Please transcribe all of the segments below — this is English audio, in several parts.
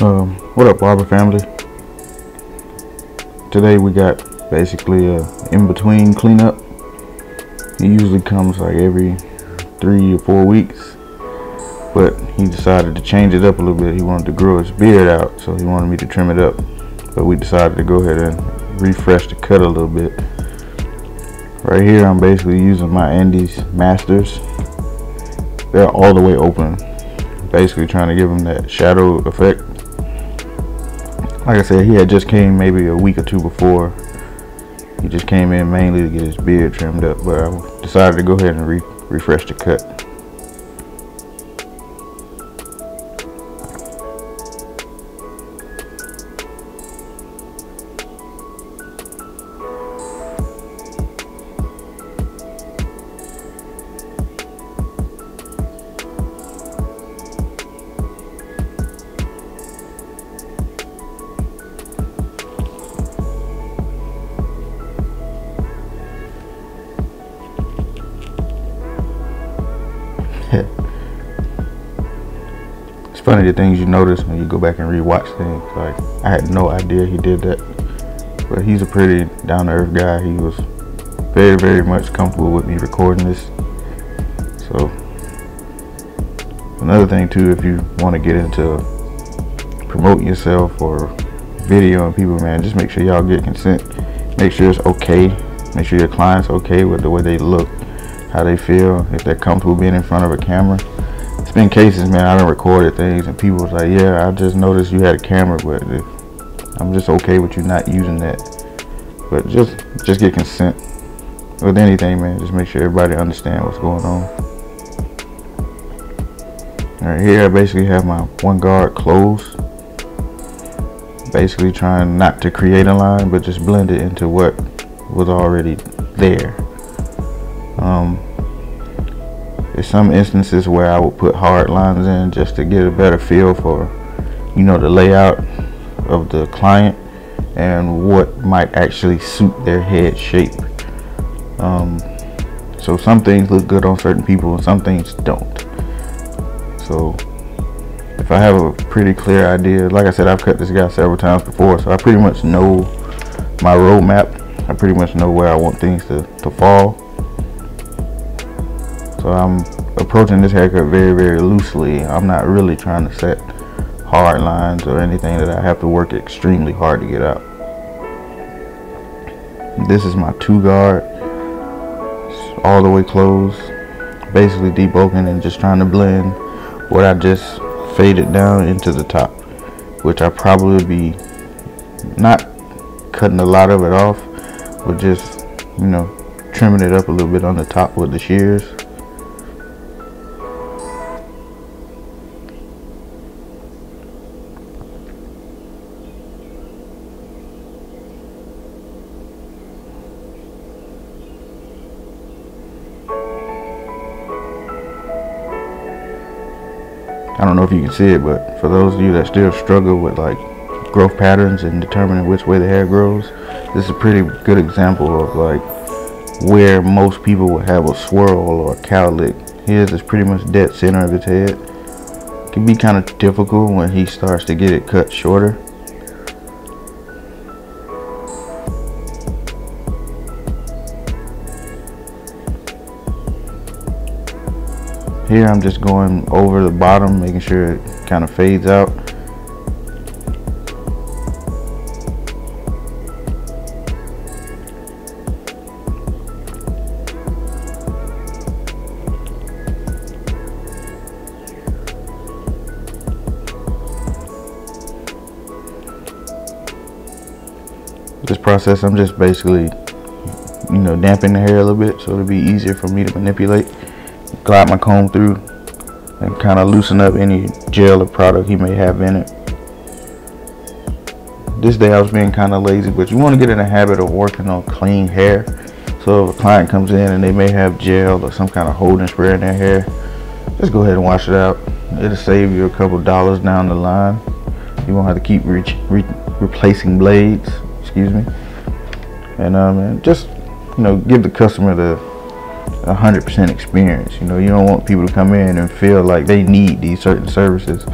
What up, barber family? Today we got basically a in-between cleanup. He usually comes like every 3 or 4 weeks, but he decided to change it up a little bit. He wanted to grow his beard out, so he wanted me to trim it up, but we decided to go ahead and refresh the cut a little bit. Right here I'm basically using my Andes Masters. They're all the way open, basically trying to give him that shadow effect. Like I said, he had just came maybe a week or two before. He just came in mainly to get his beard trimmed up, but I decided to go ahead and refresh the cut. It's funny the things you notice when you go back and rewatch things. Like, I had no idea he did that, but he's a pretty down-to-earth guy. He was very, very much comfortable with me recording this. So another thing too, if you want to get into promoting yourself or videoing people, man, just make sure y'all get consent. Make sure it's okay. Make sure your client's okay with the way they look, how they feel, if they're comfortable being in front of a camera. It's been cases, man, I done recorded things and people was like, yeah, I just noticed you had a camera, but I'm just okay with you not using that. But just get consent with anything, man. Just make sure everybody understand what's going on. Right here I basically have my one guard closed, basically trying not to create a line but just blend it into what was already there. There's some instances where I would put hard lines in just to get a better feel for, you know, the layout of the client and what might actually suit their head shape. So some things look good on certain people and some things don't. So if I have a pretty clear idea, like I said, I've cut this guy several times before, so I pretty much know my roadmap. I pretty much know where I want things to fall. So I'm approaching this haircut very, very loosely. I'm not really trying to set hard lines or anything that I have to work extremely hard to get out. This is my 2 guard. It's all the way closed. Basically debulking and just trying to blend what I just faded down into the top, which I probably would be not cutting a lot of it off, but just, you know, trimming it up a little bit on the top with the shears. I don't know if you can see it, but for those of you that still struggle with like growth patterns and determining which way the hair grows, this is a pretty good example of like where most people would have a swirl or a cowlick. His is pretty much dead center of his head. It can be kind of difficult when he starts to get it cut shorter. Here I'm just going over the bottom, making sure it kind of fades out. This process, I'm just basically, you know, damping the hair a little bit so it'll be easier for me to manipulate. Glide my comb through and kind of loosen up any gel or product he may have in it. This day I was being kind of lazy, but you want to get in the habit of working on clean hair. So if a client comes in and they may have gel or some kind of holding spray in their hair, just go ahead and wash it out. It'll save you a couple dollars down the line. You won't have to keep replacing blades, excuse me. And just, you know, give the customer the 100% experience. You know, you don't want people to come in and feel like they need these certain services,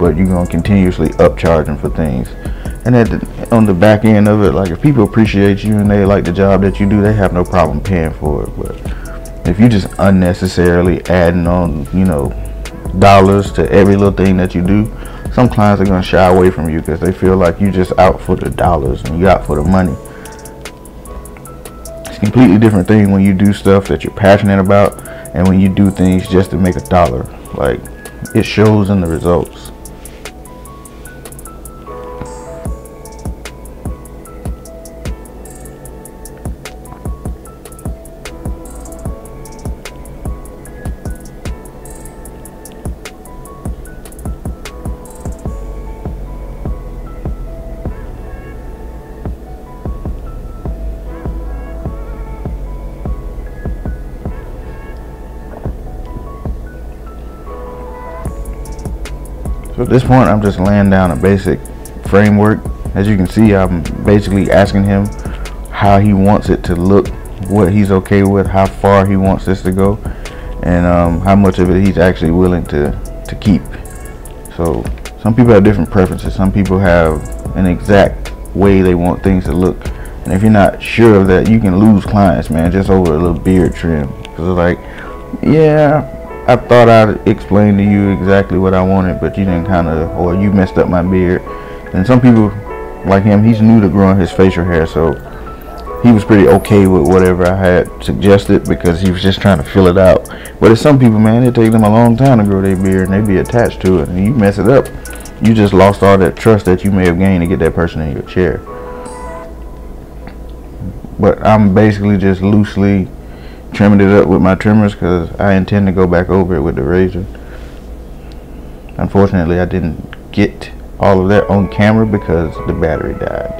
but you're gonna continuously upcharge them for things. And on the back end of it, like if people appreciate you and they like the job that you do, they have no problem paying for it. But if you just unnecessarily adding on, you know, dollars to every little thing that you do, some clients are gonna shy away from you because they feel like you just out for the dollars and you out for the money. It's a completely different thing when you do stuff that you're passionate about and when you do things just to make a dollar. Like, it shows in the results. So at this point, I'm just laying down a basic framework. As you can see, I'm basically asking him how he wants it to look, what he's okay with, how far he wants this to go, and how much of it he's actually willing to keep. So some people have different preferences. Some people have an exact way they want things to look, and if you're not sure of that, you can lose clients, man, just over a little beard trim. Because it's like, yeah, I thought I'd explain to you exactly what I wanted, but you didn't or you messed up my beard. And some people, like him, he's new to growing his facial hair, so he was pretty okay with whatever I had suggested because he was just trying to fill it out. But there's some people, man, it takes them a long time to grow their beard and they be attached to it, and you mess it up, you just lost all that trust that you may have gained to get that person in your chair. But I'm basically just loosely trimming it up with my trimmers because I intend to go back over it with the razor. Unfortunately, I didn't get all of that on camera because the battery died.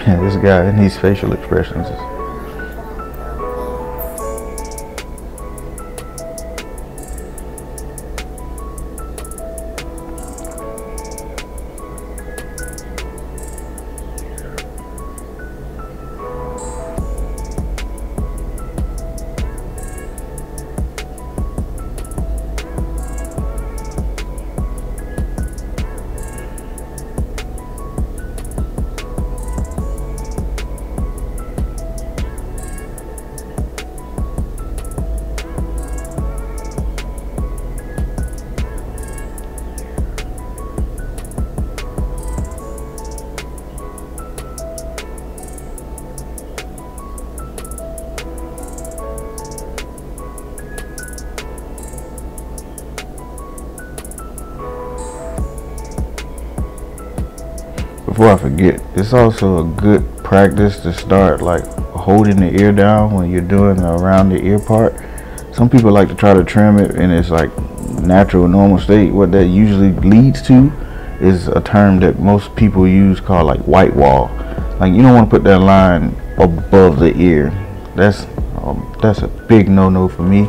Yeah, this guy and these facial expressions. Before I forget, it's also a good practice to start like holding the ear down when you're doing around the ear part. Some people like to try to trim it in its like natural normal state. What that usually leads to is a term that most people use called like white wall. Like, you don't want to put that line above the ear. That's a big no-no for me.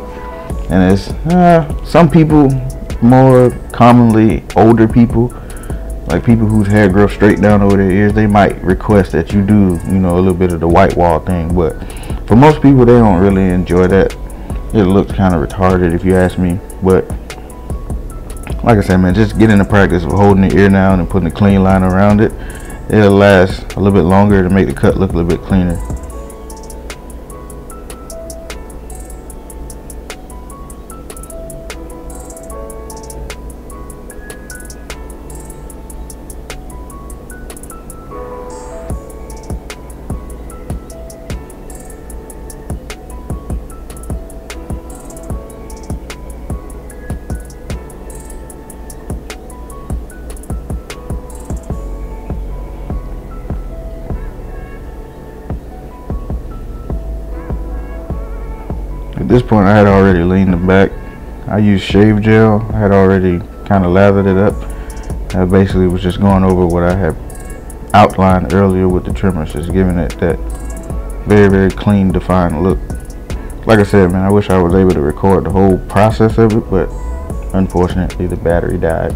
And it's some people, more commonly older people, like people whose hair grows straight down over their ears, they might request that you do, you know, a little bit of the white wall thing. But for most people, they don't really enjoy that. It looks kind of retarded if you ask me. But like I said, man, just get in the practice of holding the ear down and putting a clean line around it. It'll last a little bit longer to make the cut look a little bit cleaner. At this point, I had already leaned it back. I used shave gel. I had already kind of lathered it up. I basically was just going over what I had outlined earlier with the trimmers, just giving it that very, very clean, defined look. Like I said, man, I wish I was able to record the whole process of it, but unfortunately, the battery died.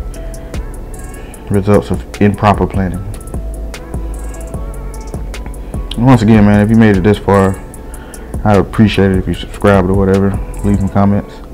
Results of improper planning. And once again, man, if you made it this far, I'd appreciate it if you subscribed or whatever. Leave some comments.